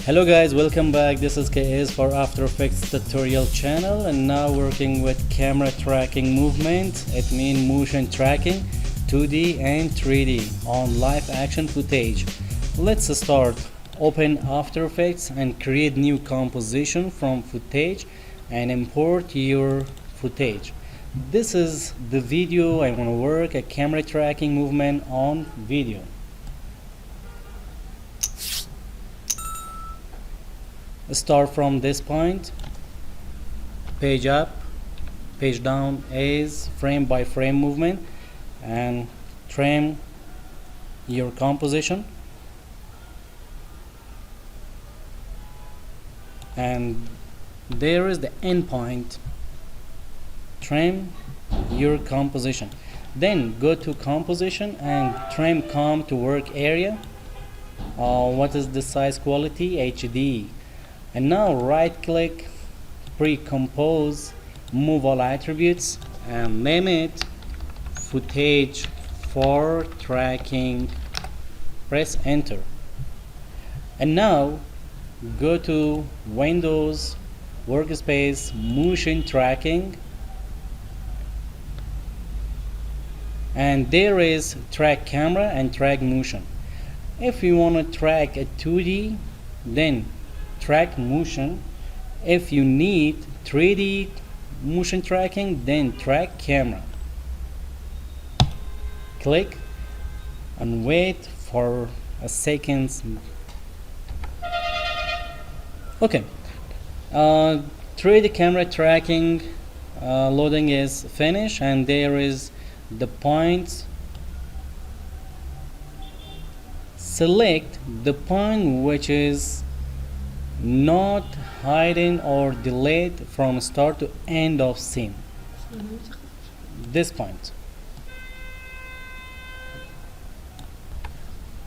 Hello guys, welcome back. This is KS for After Effects tutorial channel, and now working with camera tracking movement. It means motion tracking 2D and 3D on live action footage. Let's start. Open After Effects and create new composition from footage and import your footage. This is the video I want to work a camera tracking movement on video. Start from this point, page up, page down is frame by frame movement, and trim your composition, and there is the end point. Trim your composition, then go to composition and trim comp to work area. What is the size quality? HD. And now right click, pre-compose, move all attributes and name it footage for tracking. Press enter. And now go to Windows, workspace, motion tracking, and there is track camera and track motion. If you want to track a 2D, then track motion. If you need 3D motion tracking, then track camera. Click and wait for a second. Okay, 3D camera tracking loading is finished, and there is the points. Select the point which is not hidden or delayed from start to end of scene. This point.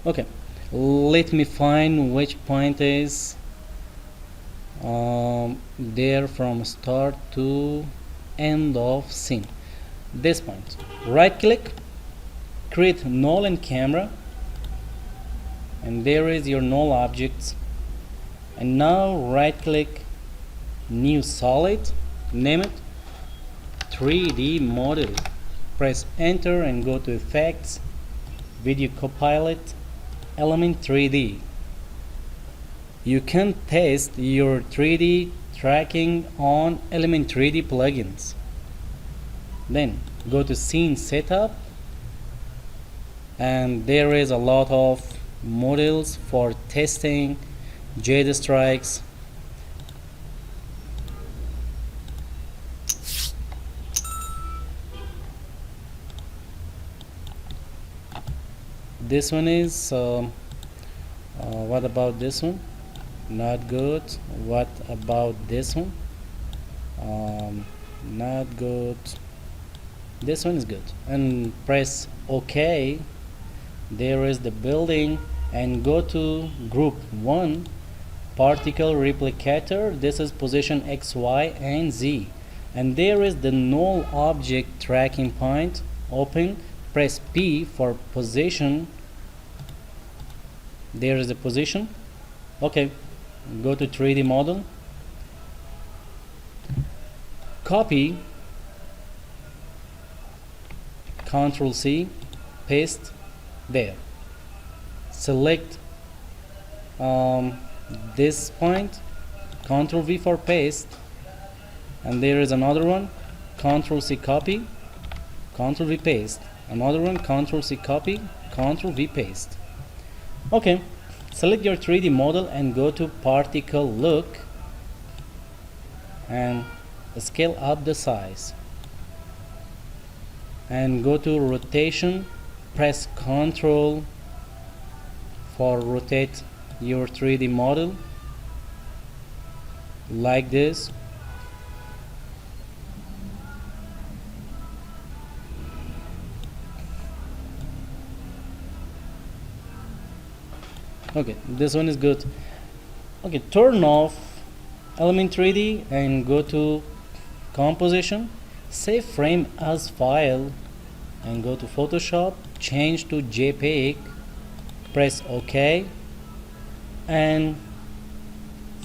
Okay, let me find which point is there from start to end of scene. This point. Right click, create null in camera, and there is your null objects. And now right click, new solid, name it 3D model. Press enter and go to effects, video copilot, element 3D. You can test your 3D tracking on element 3D plugins. Then go to scene setup, and there is a lot of models for testing jade strikes. This one is what about this one? Not good. What about this one? Not good. This one is good. And press OK. There is the building, and go to group 1, particle replicator. This is position X, Y, and Z. And there is the null object tracking point. Open, press P for position. There is the position. Okay, go to 3D model. Copy, Ctrl C, paste there. Select this point, Ctrl V for paste, and there is another one, Ctrl C copy, Ctrl V paste, another one, Ctrl C copy, Ctrl V paste. Okay, select your 3D model and go to particle look and scale up the size, and go to rotation, press Ctrl for rotate your 3D model like this. Okay, this one is good. Okay, turn off element 3D and go to composition, save frame as file, and go to Photoshop, change to JPEG, press OK, and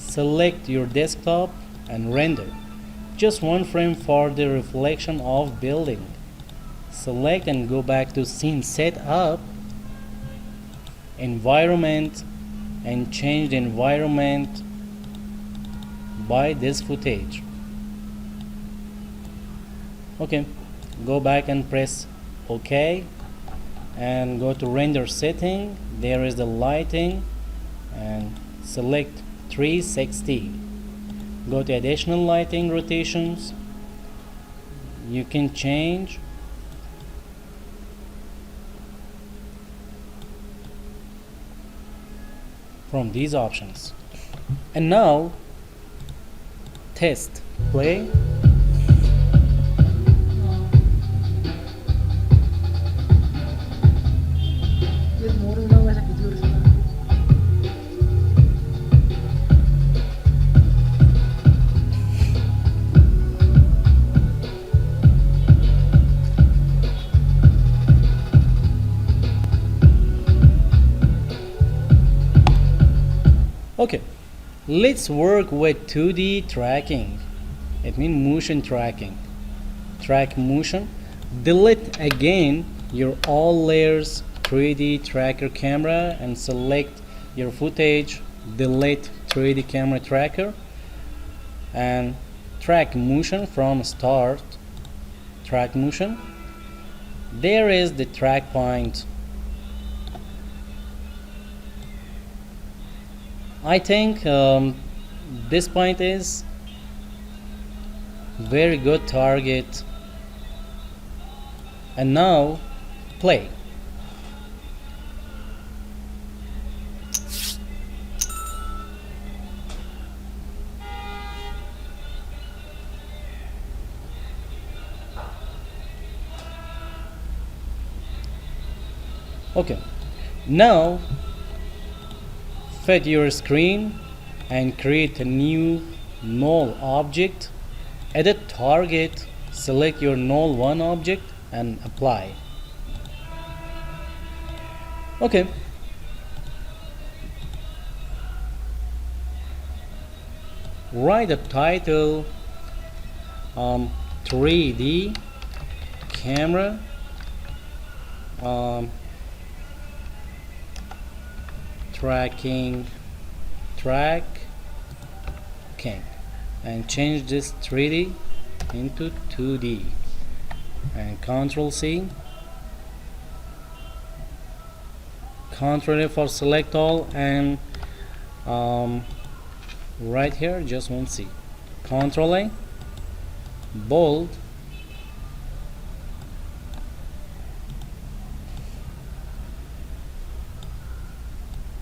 select your desktop and render. Just one frame for the reflection of building. Select and go back to scene setup, environment, and change the environment by this footage. Okay, go back and press OK and go to render setting. There is the lighting and select 360. Go to additional lighting rotations. You can change from these options. And now test, play. Okay, let's work with 2D tracking. It means motion tracking. Track motion. Delete again your all layers 3D tracker camera and select your footage. Delete 3D camera tracker and track motion from start. Track motion. There is the track point. I think this point is very good target. And now play. Okay, now fit your screen and create a new null object. Edit target, select your null one object and apply. Okay, write a title 3D camera tracking and change this 3D into 2D and Ctrl C, Ctrl A for select all, and right here just one C, Ctrl A, bold,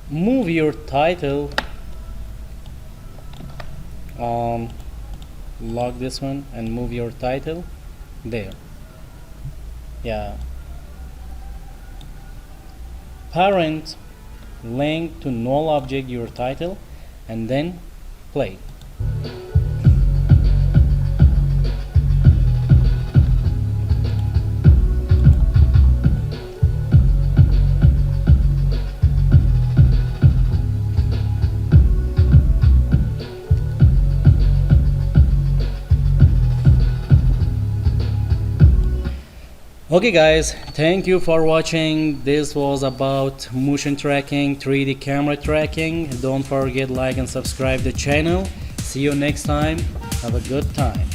move your title, lock this one and move your title there. Yeah, parent link to null object your title and then play. Okay guys, thank you for watching. This was about motion tracking, 3D camera tracking. Don't forget like and subscribe the channel. See you next time. Have a good time.